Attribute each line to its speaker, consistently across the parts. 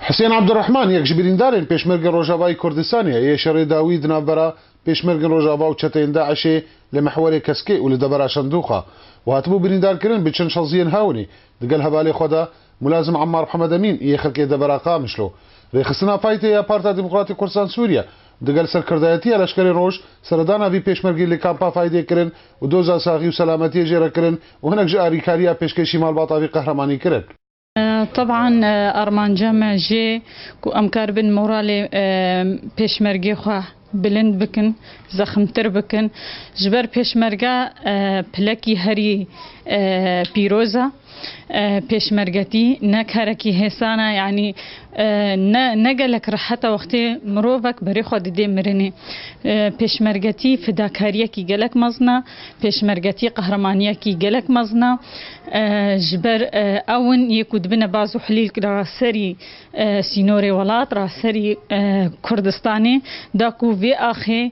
Speaker 1: حسين عبد الرحمن یەک ji birîndarên Pêşmergên Rojavayê Kurdistanê ye şerê dawî di navbera Pêşmergên Rojava û çeteyên Daişê li mehwerê Keskê û li debera Şendoxa û hatibû birîndarkirin bi çend şeziyên Hawnê digel hevalê xwe de Mulazim Ammar Mihemed Emîn yê xelkê debera Qamişlo rêxistina Faytê ya Partiya Demokratîk Kurdistan Sûriye digel serkirdayetiya leşkerê Roj seredana vî pêşmergî li kampa Faytê kirin û doza saxî û selametiye jê re kirin û hinek ji alîkariya pêşkêşî malbata vî qehremanî kirin.
Speaker 2: طبعا أرمانجا جي كو أمكار بن مورالي بيشمرجي خوا بلند بكن زخمتر بكن جبر بيشمرجا بلاكي هري بيروزا بيشمرجتي نكهركي هسانا يعني نقلك رحتا وقتي مروفك بريخو دي مرني بيشمرجتي فداكاريا كي قالك مزنا بيشمرجتي قهرمانيا كي قالك مزنا جبر اون يكود بنا بازو حليل راسري سينوري ولات راسري كردستاني داكو في اخي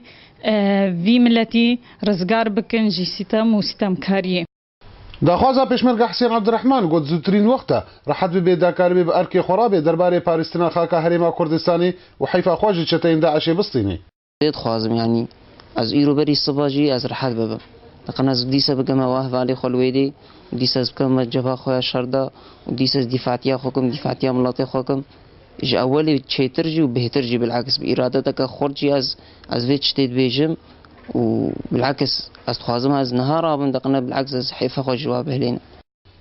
Speaker 2: في ملتي رزقار بكن جي ستم و ستم كاريه
Speaker 1: داخوازا پێشمەرگە حسین عەبدوڕەحمان گوت زووترین وەختە ڕەحەت ببێ داکار بێ بە ئەرکێ خۆڕابێ دەربارەی پاریستنا خاکە هەرێما کوردستانی و حیفا خۆشی چەتەین داعشێ بستینێ
Speaker 3: خوازم يعني از إيرو بري الصباجي از رحات ببم لقنا ديسا بقى واه فالي خلويدي ديسا بقى جبهة خويا شردا وديسا دفاعتيا خوكم دفاعتيا ملاطي خوكم جي أولي تشيترجي وبهترجي بالعكس بإرادتك خرجي از فيت شتيت بيجم وبالعكس استخوازم از نهار بندقنا بالعكس از حيفا خو جواب هلين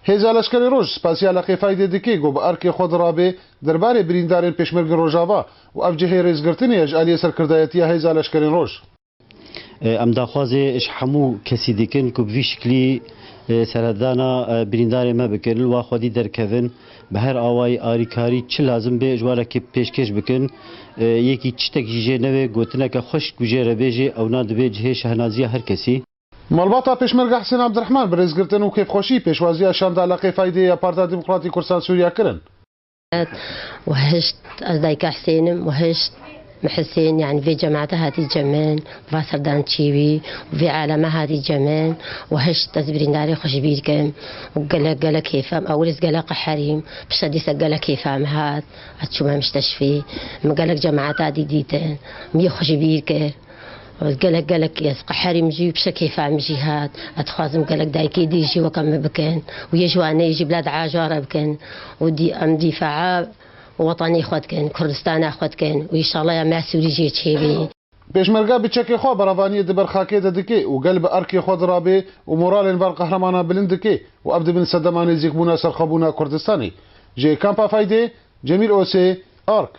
Speaker 1: هێزا لەشکری ڕۆژ سپاسیالە قێفای دێدەکەی گۆ بە ئەرکێ خۆ دڕابێ دەربارەی بریندارên پێشمەرگە ڕۆژاوا و ئەف جهێ ڕێزگرتنی ئەژعالیە سەرکردایەتیە هێزا لەشکری ڕۆژ
Speaker 4: ئەم داخوازێ ئش هەموو کەسی دیکن کو بڤی شکلی سەردانا بریندارێ مە بکردن وا خودی دەرکەون بە هەر ئاوای ئاریکاری چ لازم بێ ژوارێکی پێشکەش بکن یەکی تشتێکی ژێ نەوێ گوتنەکە خۆشک و ژێرە بێژێ ئەو نادبێت جهێ شەهنازیە هەر کەسی
Speaker 1: مەڵباتە پێشمەرگە حسین عەبدوڕەحمان بەڕێزگرتن و کێفخۆشی پێشوازیە شاندا لە قێفای دێ پارتیا دیموکراتی کوردستان سووریا کردن
Speaker 5: وهشت أصدقائك حسين وهشت محسين يعني في جماعتها هذه جمان وفي سردان تشيوي وفي عالمها هذه جمان وهشت تزبرين داري خوش بيركم وقال كيفام أولس قال قحريم بشديس قال كيفام هاد أتشو ما مستشفي قال جماعات هذه ديتين مي خوش بيركم قالك يا قحريم جي بشكل فاهم جهاد اتخازم قالك دايكي دي يجي وكم بكن ويجوا انا يجي بلاد عاجره بكن ودي ام دفاع وطني خوتكن كردستان اخوتكن وان شاء الله يا ما سوري جي تشيبي
Speaker 1: پێشمەرگە بچەکێ خۆ بەڕەوانیە دبەر خاکێ دەدکێ و گەل بە ئەرکێ خۆ دڕابێ و مۆرالێن بەر قەهرەمانە بلند دکێ و ئەب دبن سەردەمانی زیکبوونە سەرخەبوونە کوردستانی ژێ کامپا فایدێ جەمیل ئۆسێ ئارک